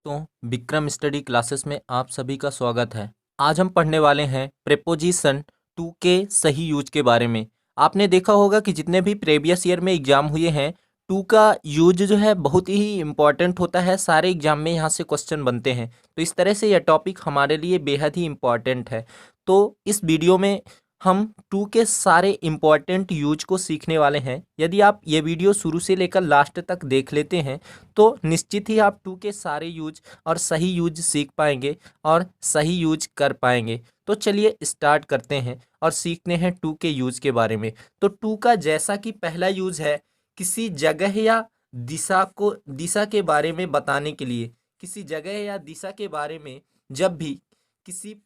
दोस्तों, Vikram study classes में आप सभी का स्वागत है। आज हम पढ़ने वाले हैं प्रेपोजिशन टू के सही यूज के बारे में। आपने देखा होगा कि जितने भी प्रीवियस ईयर में एग्जाम हुए हैं, टू का यूज जो है बहुत ही इम्पॉर्टेंट होता है। सारे एग्जाम में यहाँ से क्वेश्चन बनते हैं, तो इस तरह से यह टॉपिक हमारे लिए बेहद ही इम्पॉर्टेंट है। तो इस वीडियो में हम टू के सारे इम्पॉर्टेंट यूज को सीखने वाले हैं। यदि आप ये वीडियो शुरू से लेकर लास्ट तक देख लेते हैं तो निश्चित ही आप टू के सारे यूज और सही यूज सीख पाएंगे और सही यूज कर पाएंगे। तो चलिए स्टार्ट करते हैं और सीखते हैं टू के यूज के बारे में। तो टू का जैसा कि पहला यूज है किसी जगह या दिशा के बारे में बताने के लिए। किसी जगह या दिशा के बारे में जब भी किसी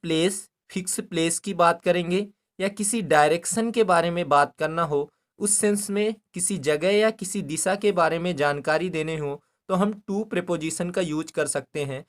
फिक्स प्लेस की बात करेंगे या किसी डायरेक्शन के बारे में बात करना हो, उस सेंस में किसी जगह या किसी दिशा के बारे में जानकारी देने हो, तो हम टू प्रीपोजिशन का यूज कर सकते हैं।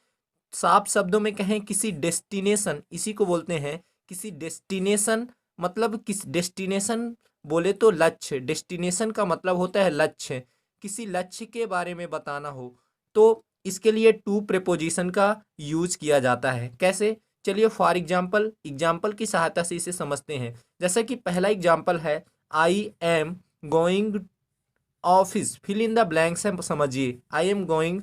साफ शब्दों में कहें किसी डेस्टिनेशन, इसी को बोलते हैं किसी डेस्टिनेशन। मतलब किस डेस्टिनेशन बोले तो लक्ष्य, डेस्टिनेशन का मतलब होता है लक्ष्य। किसी लक्ष्य के बारे में बताना हो तो इसके लिए टू प्रीपोजिशन का यूज किया जाता है। कैसे? चलिए फॉर एग्जाम्पल की सहायता से इसे समझते हैं। जैसे कि पहला एग्जाम्पल है, I am going office, fill in the blanks है। समझिए I am going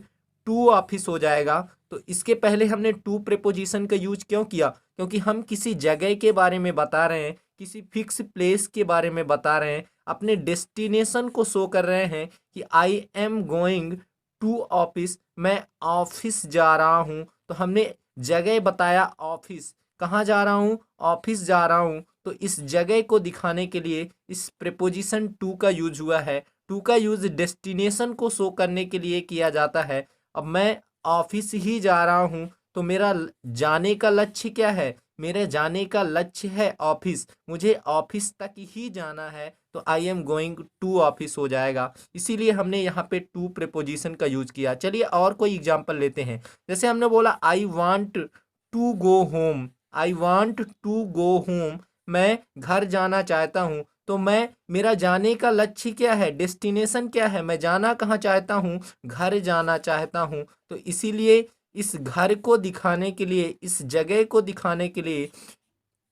to office हो जाएगा। तो इसके पहले हमने टू प्रीपोजिशन का यूज क्यों किया? क्योंकि हम किसी जगह के बारे में बता रहे हैं, किसी फिक्स प्लेस के बारे में बता रहे हैं, अपने डेस्टिनेशन को शो कर रहे हैं कि I am going to office, मैं ऑफिस जा रहा हूँ। तो हमने जगह बताया ऑफिस, कहाँ जा रहा हूँ? ऑफिस जा रहा हूँ। तो इस जगह को दिखाने के लिए इस प्रीपोजिशन टू का यूज हुआ है। टू का यूज डेस्टिनेशन को शो करने के लिए किया जाता है। अब मैं ऑफिस ही जा रहा हूँ, तो मेरा जाने का लक्ष्य क्या है? मेरे जाने का लक्ष्य है ऑफिस, मुझे ऑफिस तक ही जाना है। तो I am going to office हो जाएगा। इसीलिए हमने यहाँ पे टू प्रीपोजिशन का यूज किया। चलिए और कोई एग्जांपल लेते हैं। जैसे हमने बोला I want to go home, I want to go home, मैं घर जाना चाहता हूँ। तो मैं, मेरा जाने का लक्ष्य क्या है? डेस्टिनेशन क्या है? मैं जाना कहाँ चाहता हूँ? घर जाना चाहता हूँ। तो इसीलिए इस घर को दिखाने के लिए, इस जगह को दिखाने के लिए,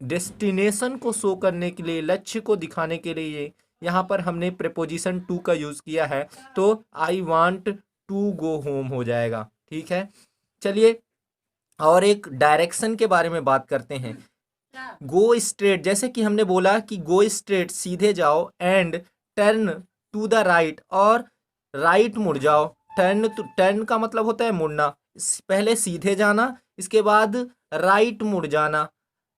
डेस्टिनेशन को शो करने के लिए, लक्ष्य को दिखाने के लिए यहाँ पर हमने प्रीपोजिशन टू का यूज किया है। तो I want to go home हो जाएगा। ठीक है, चलिए और एक डायरेक्शन के बारे में बात करते हैं। गो स्ट्रेट, जैसे कि हमने बोला कि गो स्ट्रेट, सीधे जाओ, and turn to the right, और राइट मुड़ जाओ। टर्न का मतलब होता है मुड़ना। पहले सीधे जाना, इसके बाद राइट मुड़ जाना।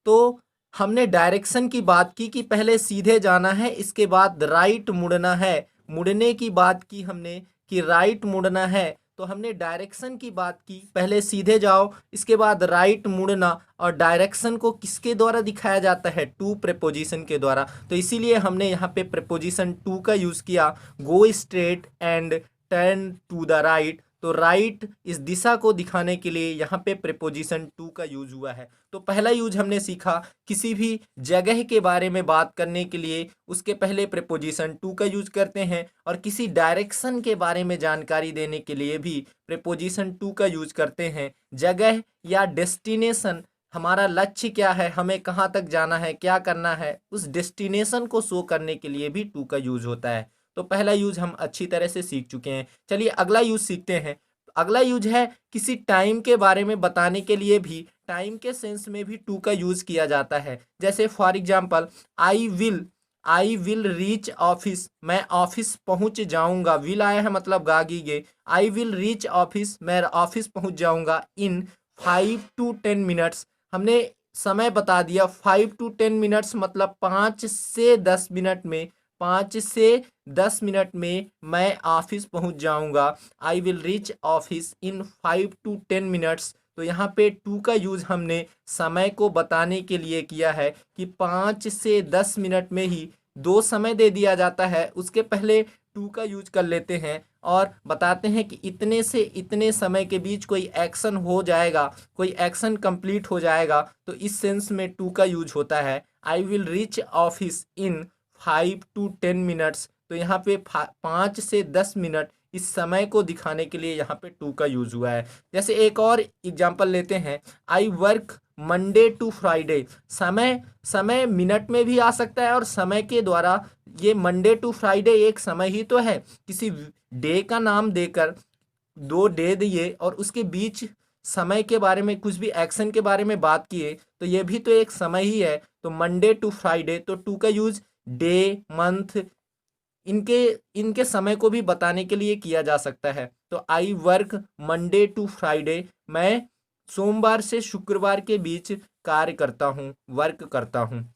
तो हमने डायरेक्शन की बात की कि पहले सीधे जाना है, इसके बाद राइट मुड़ना है। मुड़ने की बात की हमने कि राइट मुड़ना है। तो हमने डायरेक्शन की बात की, पहले सीधे जाओ, इसके बाद राइट मुड़ना। और डायरेक्शन को किसके द्वारा दिखाया जाता है? टू प्रीपोजिशन के द्वारा। तो इसीलिए हमने यहाँ पे प्रीपोजिशन टू का यूज किया। Go straight and turn to the right. तो राइट, इस दिशा को दिखाने के लिए यहाँ पे प्रीपोजिशन टू का यूज हुआ है। तो पहला यूज हमने सीखा, किसी भी जगह के बारे में बात करने के लिए उसके पहले प्रीपोजिशन टू का यूज करते हैं, और किसी डायरेक्शन के बारे में जानकारी देने के लिए भी प्रीपोजिशन टू का यूज करते हैं। जगह या डेस्टिनेशन, हमारा लक्ष्य क्या है, हमें कहाँ तक जाना है, क्या करना है, उस डेस्टिनेशन को शो करने के लिए भी टू का यूज होता है। तो पहला यूज हम अच्छी तरह से सीख चुके हैं। चलिए अगला यूज सीखते हैं। अगला यूज है किसी टाइम के बारे में बताने के लिए भी, टाइम के सेंस में भी टू का यूज किया जाता है। जैसे for example, I will reach office, मैं ऑफिस पहुंच जाऊंगा। विल आया है मतलब गागी गे। आई विल रीच ऑफिस, मैं ऑफिस पहुंच जाऊंगा इन 5 to 10 मिनट्स। हमने समय बता दिया, 5 to 10 मिनट्स मतलब 5 से 10 मिनट में, 5 से 10 मिनट में मैं ऑफिस पहुंच जाऊंगा। I will reach office in 5 to 10 minutes. तो यहाँ पे टू का यूज हमने समय को बताने के लिए किया है कि 5 से 10 मिनट में ही दो समय दे दिया जाता है, उसके पहले टू का यूज कर लेते हैं और बताते हैं कि इतने से इतने समय के बीच कोई एक्शन हो जाएगा, कोई एक्शन कंप्लीट हो जाएगा। तो इस सेंस में टू का यूज होता है। I will reach office in 5 to 10 minutes. तो यहाँ पे 5 से 10 मिनट, इस समय को दिखाने के लिए यहाँ पे टू का यूज हुआ है। जैसे एक और एग्जांपल लेते हैं, I work Monday to Friday. समय समय मिनट में भी आ सकता है और समय के द्वारा ये मंडे टू फ्राइडे एक समय ही तो है। किसी डे का नाम देकर दो डे दिए और उसके बीच समय के बारे में कुछ भी एक्शन के बारे में बात किए तो ये भी तो एक समय ही है। तो मंडे टू फ्राइडे, तो टू का यूज डे, मंथ, इनके इनके समय को भी बताने के लिए किया जा सकता है। तो I work Monday to Friday, मैं सोमवार से शुक्रवार के बीच कार्य करता हूँ, वर्क करता हूँ।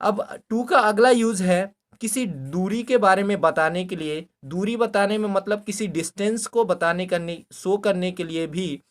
अब टू का अगला यूज है किसी दूरी के बारे में बताने के लिए। दूरी बताने में मतलब किसी डिस्टेंस को बताने करने शो करने के लिए भी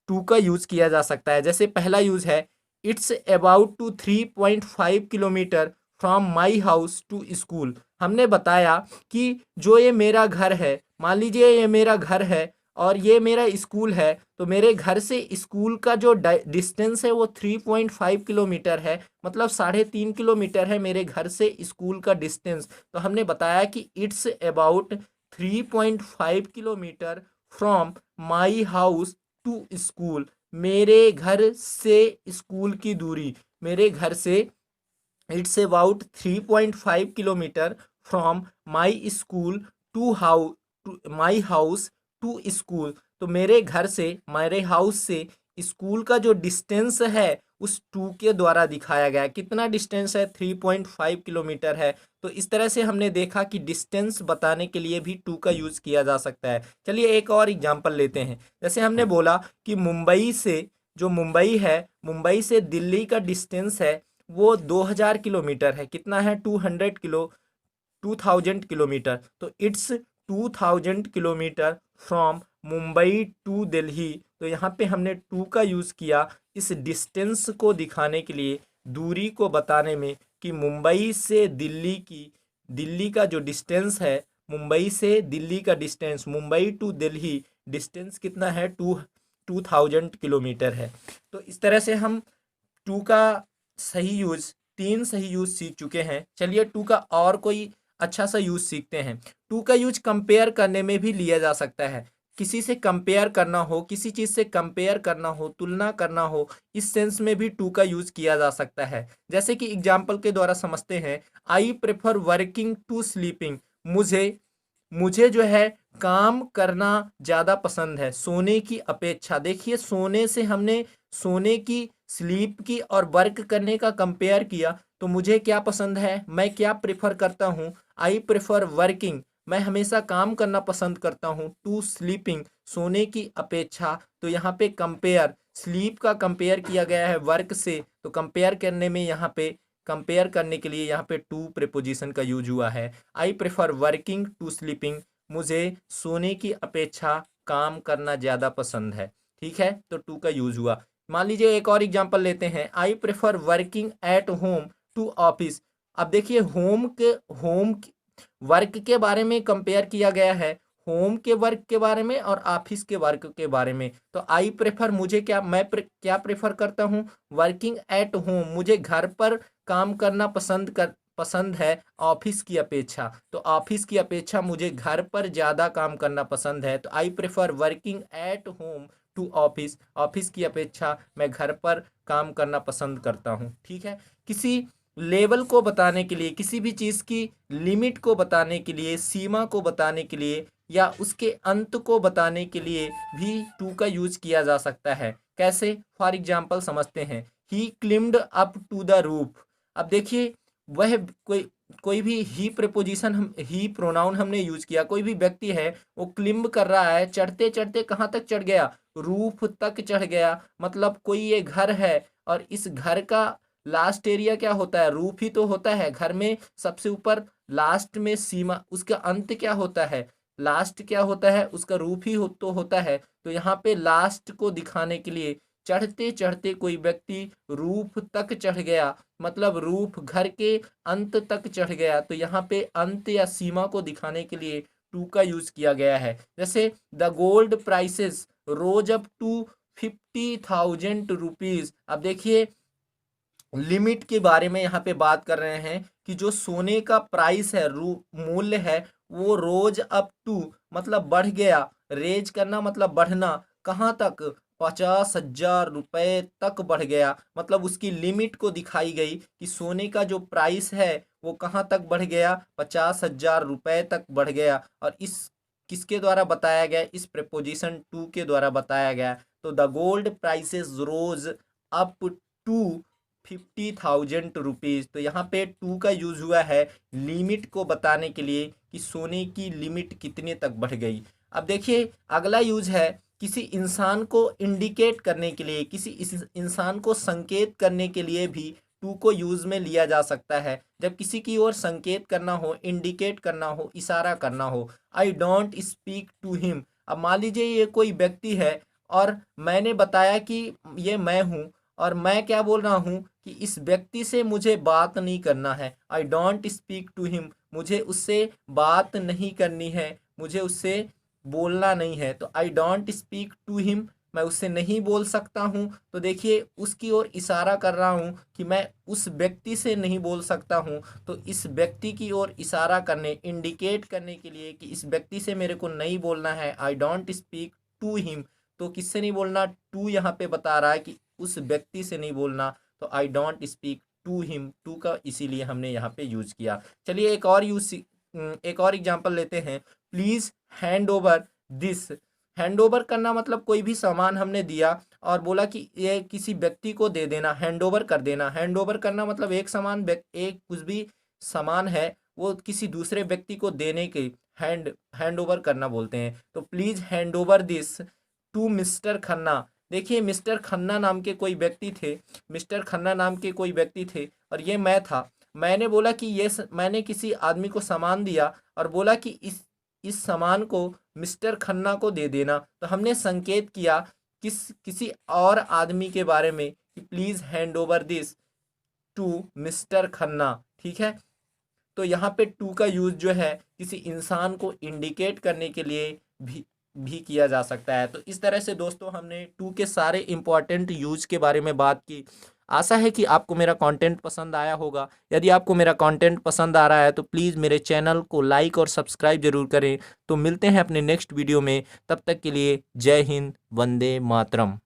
टू का यूज किया जा सकता है। जैसे पहला यूज है, it's about to 3.5 kilometre from my house to school. हमने बताया कि जो ये मेरा घर है, मान लीजिए ये मेरा घर है और ये मेरा स्कूल है, तो मेरे घर से स्कूल का जो डिस्टेंस है वो 3.5 किलोमीटर है, मतलब 3.5 किलोमीटर है मेरे घर से स्कूल का डिस्टेंस। तो हमने बताया कि it's about 3.5 kilometre from my house to school. मेरे घर से स्कूल की दूरी, मेरे घर से it's about 3.5 kilometre from my school to my house to school. तो मेरे घर से, मेरे हाउस से स्कूल का जो डिस्टेंस है उस टू के द्वारा दिखाया गया है। कितना डिस्टेंस है? 3.5 किलोमीटर है। तो इस तरह से हमने देखा कि डिस्टेंस बताने के लिए भी टू का यूज किया जा सकता है। चलिए एक और एग्जांपल लेते हैं। जैसे हमने बोला कि मुंबई से, जो मुंबई है, मुंबई से दिल्ली का डिस्टेंस है वो 2000 किलोमीटर है। कितना है? 2000 किलोमीटर। तो it's 2000 kilometre from Mumbai to Delhi. तो यहाँ पे हमने टू का यूज़ किया इस डिस्टेंस को दिखाने के लिए, दूरी को बताने में, कि मुंबई से दिल्ली की, दिल्ली का जो डिस्टेंस है, मुंबई से दिल्ली का distance, Mumbai to Delhi distance कितना है? 2000 किलोमीटर है। तो इस तरह से हम टू का सही यूज, तीन सही यूज सीख चुके हैं। चलिए टू का और कोई अच्छा सा यूज सीखते हैं। टू का यूज कंपेयर करने में भी लिया जा सकता है। किसी से कंपेयर करना हो, किसी चीज से कंपेयर करना हो, तुलना करना हो, इस सेंस में भी टू का यूज किया जा सकता है। जैसे कि एग्जाम्पल के द्वारा समझते हैं, I prefer working to sleeping. मुझे मुझे जो है काम करना ज़्यादा पसंद है सोने की अपेक्षा। देखिए सोने से हमने सोने की, स्लीप की और वर्क करने का कंपेयर किया। तो मुझे क्या पसंद है, मैं क्या प्रेफर करता हूँ? आई प्रेफर वर्किंग, मैं हमेशा काम करना पसंद करता हूँ, टू स्लीपिंग, सोने की अपेक्षा। तो यहाँ पे कंपेयर, स्लीप का कंपेयर किया गया है वर्क से, तो कंपेयर करने में यहाँ पे, कंपेयर करने के लिए यहाँ पे टू प्रीपोजिशन का यूज हुआ है। I prefer working to sleeping, मुझे सोने की अपेक्षा काम करना ज़्यादा पसंद है। ठीक है, तो टू का यूज हुआ। मान लीजिए एक और एग्जांपल लेते हैं, I prefer working at home to office. अब देखिए होम वर्क के बारे में कंपेयर किया गया है, होम के वर्क के बारे में और ऑफिस के वर्क के बारे में। तो आई प्रेफर, मुझे क्या, क्या प्रेफर करता हूँ? वर्किंग एट होम, मुझे घर पर काम करना पसंद है ऑफिस की अपेक्षा। तो ऑफिस की अपेक्षा मुझे घर पर ज़्यादा काम करना पसंद है। तो I prefer working at home to office, office की अपेक्षा मैं घर पर काम करना पसंद करता हूँ। ठीक है, किसी लेवल को बताने के लिए, किसी भी चीज़ की लिमिट को बताने के लिए, सीमा को बताने के लिए या उसके अंत को बताने के लिए भी टू का यूज किया जा सकता है। कैसे? फॉर एग्जाम्पल समझते हैं, ही क्लिम्ड अप टू द रूफ। अब देखिए वह कोई भी ही प्रीपोजिशन, हम ही प्रोनाउन हमने यूज किया, कोई भी व्यक्ति है वो क्लिम्ब कर रहा है, चढ़ते चढ़ते कहाँ तक चढ़ गया? रूफ तक चढ़ गया। मतलब कोई ये घर है और इस घर का लास्ट एरिया क्या होता है? रूफ ही तो होता है। घर में सबसे ऊपर लास्ट में सीमा, उसका अंत क्या होता है? लास्ट क्या होता है? उसका रूफ ही तो होता है। तो यहाँ पे लास्ट को दिखाने के लिए चढ़ते चढ़ते कोई व्यक्ति रूफ तक चढ़ गया, मतलब रूफ घर के अंत तक चढ़ गया। तो यहाँ पे अंत या सीमा को दिखाने के लिए टू का यूज किया गया है। जैसे the gold prices rose up to 50,000 rupees. अब देखिए लिमिट के बारे में यहाँ पे बात कर रहे हैं कि जो सोने का प्राइस है, मूल्य है, वो रोज अप टू, मतलब बढ़ गया, रेज करना मतलब बढ़ना, कहाँ तक, 50,000 रुपए तक बढ़ गया। मतलब उसकी लिमिट को दिखाई गई कि सोने का जो प्राइस है वो कहाँ तक बढ़ गया, 50,000 रुपए तक बढ़ गया। और इस किसके द्वारा बताया गया, इस प्रेपोजिशन टू के द्वारा बताया गया। तो the gold prices rose up to 50,000 rupees. तो यहाँ पे टू का यूज हुआ है लिमिट को बताने के लिए कि सोने की लिमिट कितने तक बढ़ गई। अब देखिए अगला यूज है किसी इंसान को इंडिकेट करने के लिए, किसी इंसान को संकेत करने के लिए भी टू को यूज में लिया जा सकता है। जब किसी की ओर संकेत करना हो, इंडिकेट करना हो, इशारा करना हो। I don't speak to him. अब मान लीजिए ये कोई व्यक्ति है और मैंने बताया कि ये मैं हूँ, और मैं क्या बोल रहा हूँ कि इस व्यक्ति से मुझे बात नहीं करना है। I don't speak to him, मुझे उससे बात नहीं करनी है, मुझे उससे बोलना नहीं है। तो I don't speak to him, मैं उससे नहीं बोल सकता हूँ। तो देखिए उसकी ओर इशारा कर रहा हूँ कि मैं उस व्यक्ति से नहीं बोल सकता हूँ। तो इस व्यक्ति की ओर इशारा करने, इंडिकेट करने के लिए कि इस व्यक्ति से मेरे को नहीं बोलना है, I don't speak to him. तो किससे नहीं बोलना, टू यहाँ पे बता रहा है कि उस व्यक्ति से नहीं बोलना। तो I don't speak to him, to का इसीलिए हमने यहाँ पे यूज किया। चलिए एक और एग्जांपल लेते हैं। Please hand over this. Hand over करना मतलब कोई भी सामान हमने दिया और बोला कि ये किसी व्यक्ति को दे देना, हैंड ओवर कर देना। हैंड ओवर करना मतलब एक कुछ भी सामान है वो किसी दूसरे व्यक्ति को देने के हैंड ओवर करना बोलते हैं। तो please hand over this to mister Khanna. देखिए मिस्टर खन्ना नाम के कोई व्यक्ति थे, मिस्टर खन्ना नाम के कोई व्यक्ति थे और ये मैं था। मैंने बोला कि मैंने किसी आदमी को सामान दिया और बोला कि इस सामान को मिस्टर खन्ना को दे देना। तो हमने संकेत किया किसी और आदमी के बारे में कि please hand over this to mister Khanna. ठीक है, तो यहाँ पे टू का यूज जो है किसी इंसान को इंडिकेट करने के लिए भी किया जा सकता है। तो इस तरह से दोस्तों हमने टू के सारे इंपॉर्टेंट यूज के बारे में बात की। आशा है कि आपको मेरा कंटेंट पसंद आया होगा। यदि आपको मेरा कंटेंट पसंद आ रहा है तो प्लीज़ मेरे चैनल को लाइक और सब्सक्राइब जरूर करें। तो मिलते हैं अपने नेक्स्ट वीडियो में, तब तक के लिए जय हिंद, वंदे मातरम।